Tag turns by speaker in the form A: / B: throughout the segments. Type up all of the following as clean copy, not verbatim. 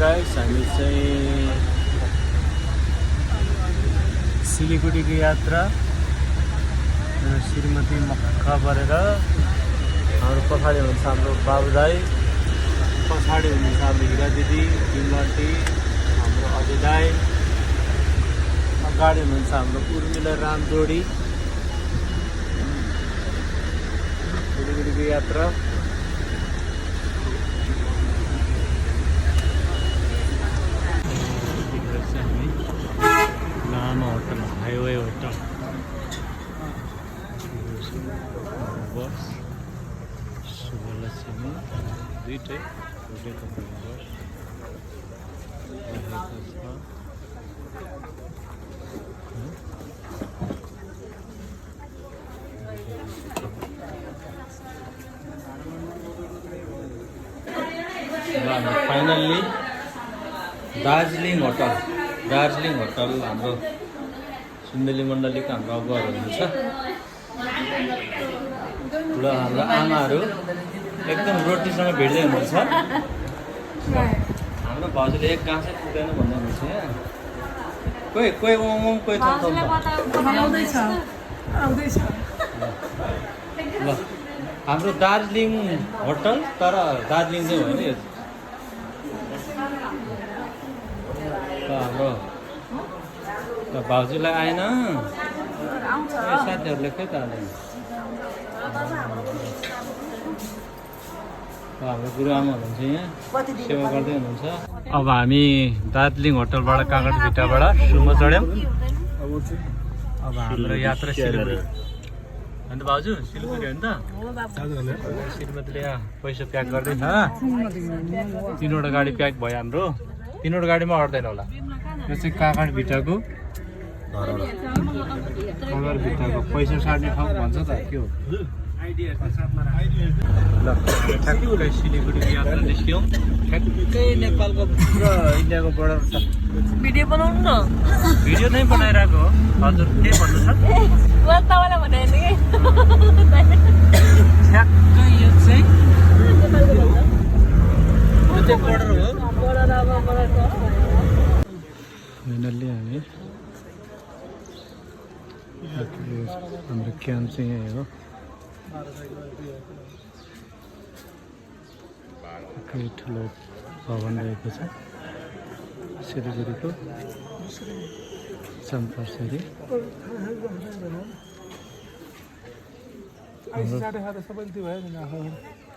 A: Guys, हामी चाहिँ सिलिगुडीको यात्रा श्रीमती मक्खा परेर हाम्रो पछाडि हुनुहुन्छ हाम्रो बाबु दाई, पछाडि हुनुहुन्छ हाम्रो हिरा दिदी, बिमती, हाम्रो अजय दाई, अगाडि हुनुहुन्छ हाम्रो उर्मिला रामजोडी। सिलिगुडीको यात्रा लामा होटल, हाइवे होटल, बस शुभलक्ष्मी दुईटै कम्पनी फाइनल्ली दार्जिलिङ होटल हाम्रो सुन्दली मण्डलीको हाम्रो अगुवाहरू हुनुहुन्छ र हाम्रो आमाहरू एकदम रोटीसँग भिड्दै हुनुहुन्छ। हाम्रो भाउजूले एक गाँसै पुग्दैन भन्दै हुनुहुन्छ यहाँ। कोही ओम कोही थम ल हाम्रो दार्जिलिङ होटल, तर दार्जिलिङ चाहिँ होइन यो हाम्रो भाउजूलाई आएन साथीहरूले खै त हाम्रो गुरुआमा हुनुहुन्छ यहाँ सेवा गर्दै हुनुहुन्छ। अब हामी दार्जिलिङ होटलबाट काँगडभिट्टाबाट सुमो चढ्यौँ। अब हाम्रो यात्रा सिलगढी अन्त भाउजू सिलगढी हो नि त। श्रीमतीले यहाँ पैसा प्याक गर्दैछ। 3वटा गाडी प्याक भयो हाम्रो। 3वटा गाडीमा अट्दैन होला। यो चाहिँ काँगडभिट्टाको पैसा साट्ने ठाउँ भन्छ त के हो। ल ठ्याक्कै सिलिगुडीको यात्रा निस्क्यौँ। ठ्याक्कै नेपालको पुरा इन्डियाको बोर्डर छ।
B: भिडियो बनाउनु न।
A: भिडियो नै बनाइरहेको हो। हजुर के भन्नु छ?
B: तपाईँलाई भने
A: ठ्याक्कै यो चाहिँ बोर्डर हो। फाइनल्ली हामी हाम्रो क्याम्प चाहिँ यही हो। निकै ठुलो भवन रहेको छ सिलिगुडीको चम्पासरी।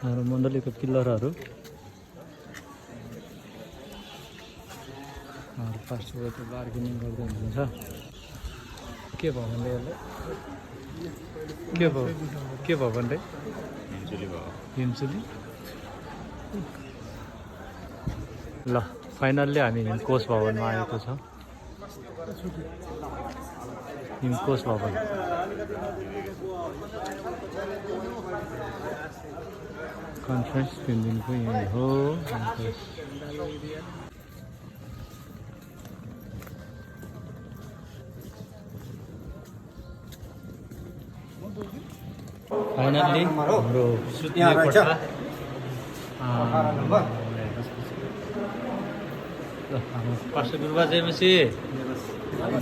A: हाम्रो मण्डलीको पिल्लरहरू पार्टीबाट बार्गेनिङ गर्दै हुनुहुन्छ। के भयो भन्दै यसलाई के भयो भन्दै हिमचुली। ल फाइनल्ली हामी हिमकोश भवनमा आएको छ। हिमकोश भवन कन्फरेन्स 3 दिनको यही हो। फाइनल्ली हाम्रो सुत्ने कोठा हाम्रो पास्टर गुरुबा चाहिँ एमएससी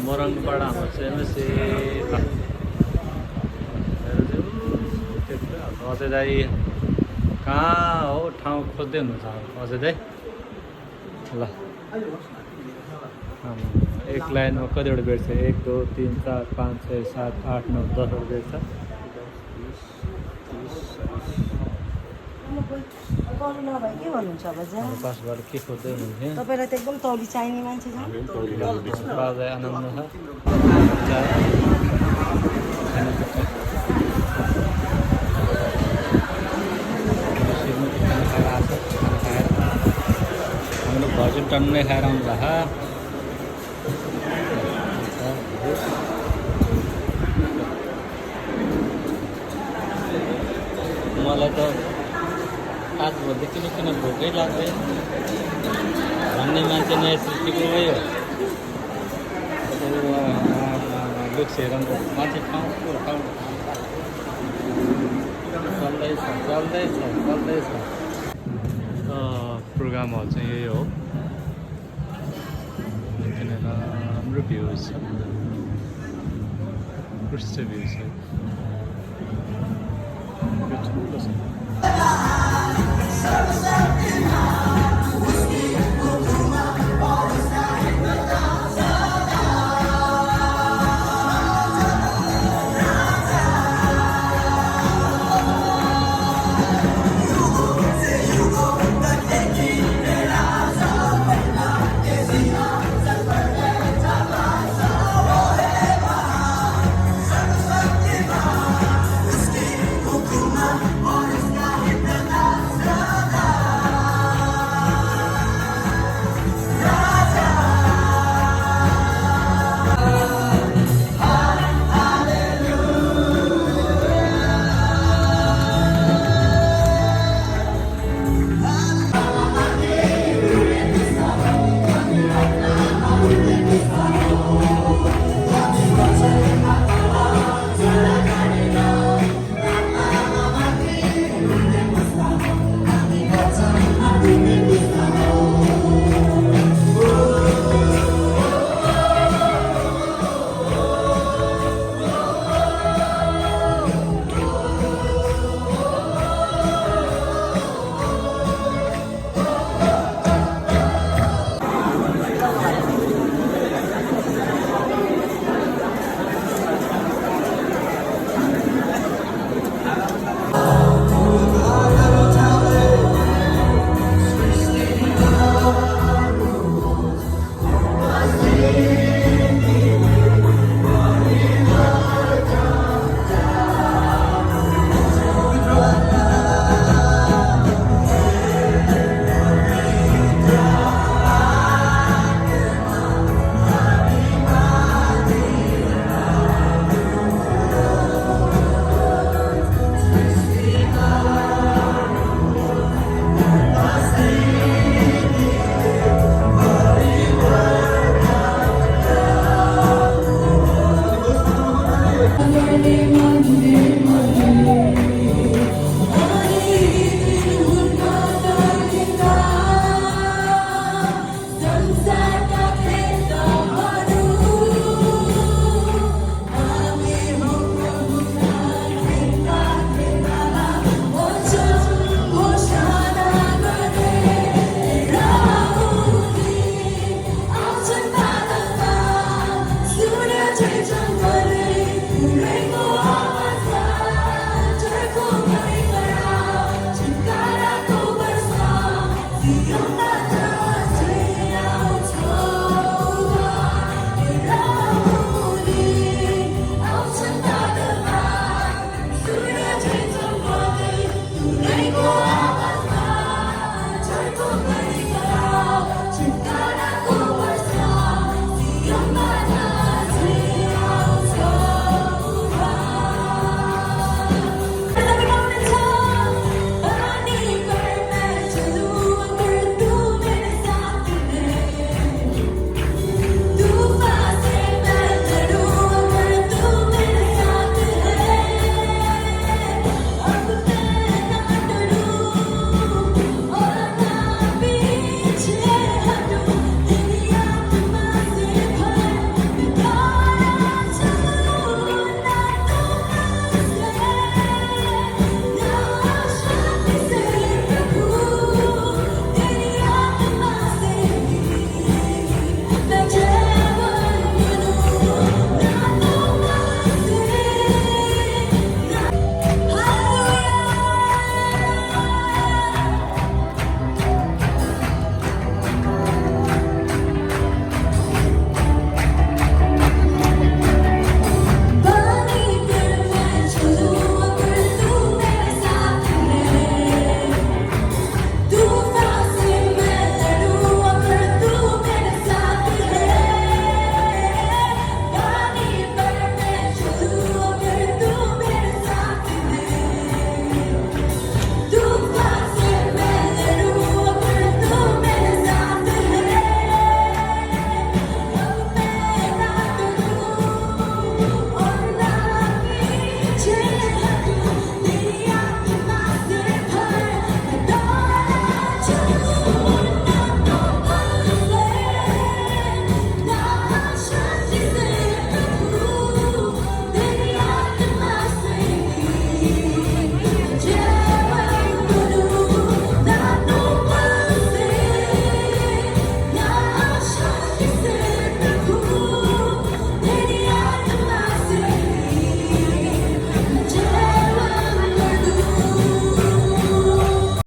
A: मोरङबाट हाम्रो चाहिँ एमएससी अजय दाई कहाँ हो ठाउँ खोज्दै हुनुहुन्छ अजय दाई। ल एक लाइनमा कतिवटा बेड छ? 1 2 3 4 5 6 7 8 9 10वटा बेड छ।
B: नभए के भन्नुहुन्छ अब
A: पासबाट के खोज्दै हुनुहुन्छ?
B: तपाईँलाई त एकदम तौली चाहिने मान्छे छ।
A: बाबा आनन्द हाम्रो भजन टन्नै खाएर आउनु भएको। मलाई त आजभरि किन भोकै लाग्दैन भन्ने मान्छे नयाँ सृष्टिको भयो। लुक्स हेरौँ माथि ठाउँ चल्दैछ। प्रोग्राम हल चाहिँ यही हो। त्यहाँनिर राम्रो भ्यू छ उत्कृष्ट भ्यू छ ठुलो छ